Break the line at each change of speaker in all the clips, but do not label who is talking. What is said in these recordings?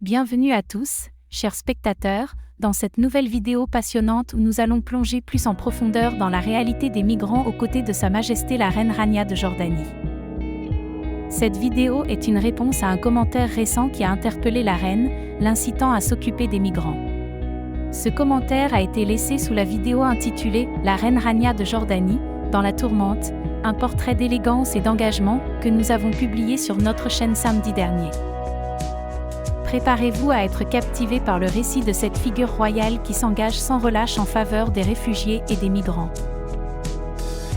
Bienvenue à tous, chers spectateurs, dans cette nouvelle vidéo passionnante où nous allons plonger plus en profondeur dans la réalité des migrants aux côtés de Sa Majesté la Reine Rania de Jordanie. Cette vidéo est une réponse à un commentaire récent qui a interpellé la reine, l'incitant à s'occuper des migrants. Ce commentaire a été laissé sous la vidéo intitulée « La Reine Rania de Jordanie, dans la tourmente », un portrait d'élégance et d'engagement que nous avons publié sur notre chaîne samedi dernier. Préparez-vous à être captivé par le récit de cette figure royale qui s'engage sans relâche en faveur des réfugiés et des migrants.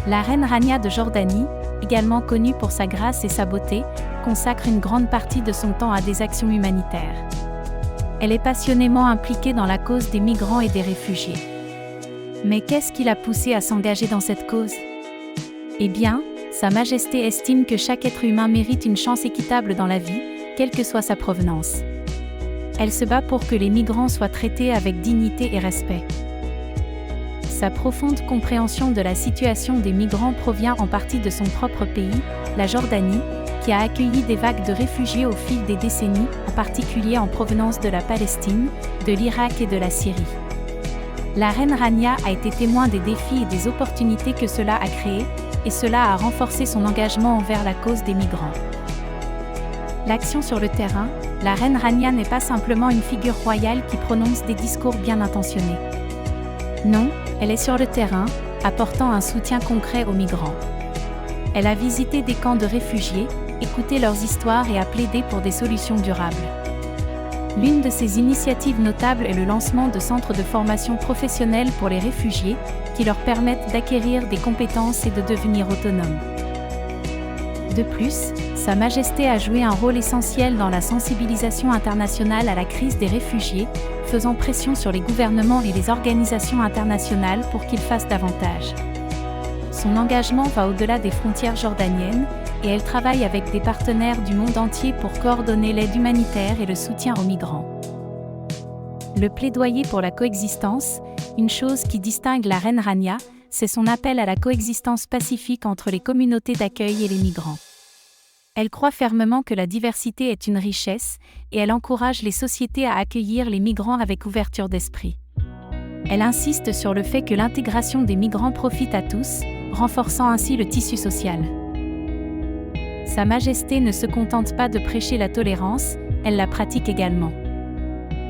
La Reine Rania de Jordanie, également connue pour sa grâce et sa beauté, consacre une grande partie de son temps à des actions humanitaires. Elle est passionnément impliquée dans la cause des migrants et des réfugiés. Mais qu'est-ce qui l'a poussée à s'engager dans cette cause ? Eh bien, Sa Majesté estime que chaque être humain mérite une chance équitable dans la vie, quelle que soit sa provenance. Elle se bat pour que les migrants soient traités avec dignité et respect. Sa profonde compréhension de la situation des migrants provient en partie de son propre pays, la Jordanie, qui a accueilli des vagues de réfugiés au fil des décennies, en particulier en provenance de la Palestine, de l'Irak et de la Syrie. La Reine Rania a été témoin des défis et des opportunités que cela a créés, et cela a renforcé son engagement envers la cause des migrants. L'action sur le terrain, la Reine Rania n'est pas simplement une figure royale qui prononce des discours bien intentionnés. Non, elle est sur le terrain, apportant un soutien concret aux migrants. Elle a visité des camps de réfugiés, écouté leurs histoires et a plaidé pour des solutions durables. L'une de ses initiatives notables est le lancement de centres de formation professionnelle pour les réfugiés, qui leur permettent d'acquérir des compétences et de devenir autonomes. De plus, Sa Majesté a joué un rôle essentiel dans la sensibilisation internationale à la crise des réfugiés, faisant pression sur les gouvernements et les organisations internationales pour qu'ils fassent davantage. Son engagement va au-delà des frontières jordaniennes, et elle travaille avec des partenaires du monde entier pour coordonner l'aide humanitaire et le soutien aux migrants. Le plaidoyer pour la coexistence, une chose qui distingue la Reine Rania, c'est son appel à la coexistence pacifique entre les communautés d'accueil et les migrants. Elle croit fermement que la diversité est une richesse, et elle encourage les sociétés à accueillir les migrants avec ouverture d'esprit. Elle insiste sur le fait que l'intégration des migrants profite à tous, renforçant ainsi le tissu social. Sa Majesté ne se contente pas de prêcher la tolérance, elle la pratique également.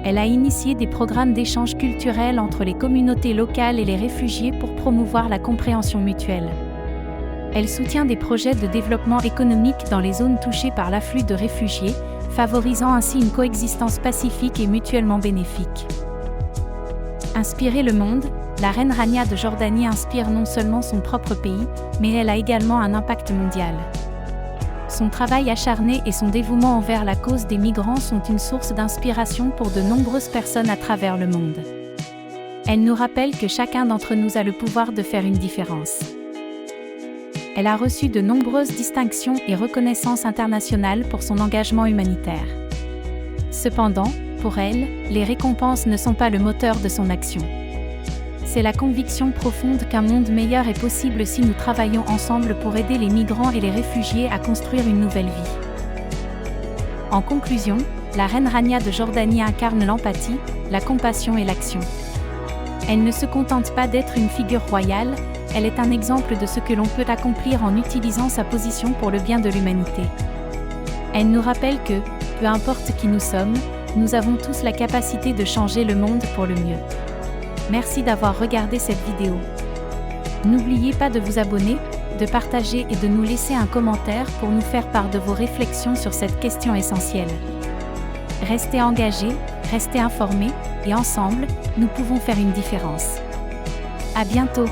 Elle a initié des programmes d'échange culturel entre les communautés locales et les réfugiés pour promouvoir la compréhension mutuelle. Elle soutient des projets de développement économique dans les zones touchées par l'afflux de réfugiés, favorisant ainsi une coexistence pacifique et mutuellement bénéfique. Inspirer le monde, la Reine Rania de Jordanie inspire non seulement son propre pays, mais elle a également un impact mondial. Son travail acharné et son dévouement envers la cause des migrants sont une source d'inspiration pour de nombreuses personnes à travers le monde. Elle nous rappelle que chacun d'entre nous a le pouvoir de faire une différence. Elle a reçu de nombreuses distinctions et reconnaissances internationales pour son engagement humanitaire. Cependant, pour elle, les récompenses ne sont pas le moteur de son action. C'est la conviction profonde qu'un monde meilleur est possible si nous travaillons ensemble pour aider les migrants et les réfugiés à construire une nouvelle vie. En conclusion, la Reine Rania de Jordanie incarne l'empathie, la compassion et l'action. Elle ne se contente pas d'être une figure royale, elle est un exemple de ce que l'on peut accomplir en utilisant sa position pour le bien de l'humanité. Elle nous rappelle que, peu importe qui nous sommes, nous avons tous la capacité de changer le monde pour le mieux. Merci d'avoir regardé cette vidéo. N'oubliez pas de vous abonner, de partager et de nous laisser un commentaire pour nous faire part de vos réflexions sur cette question essentielle. Restez engagés, restez informés, et ensemble, nous pouvons faire une différence. À bientôt!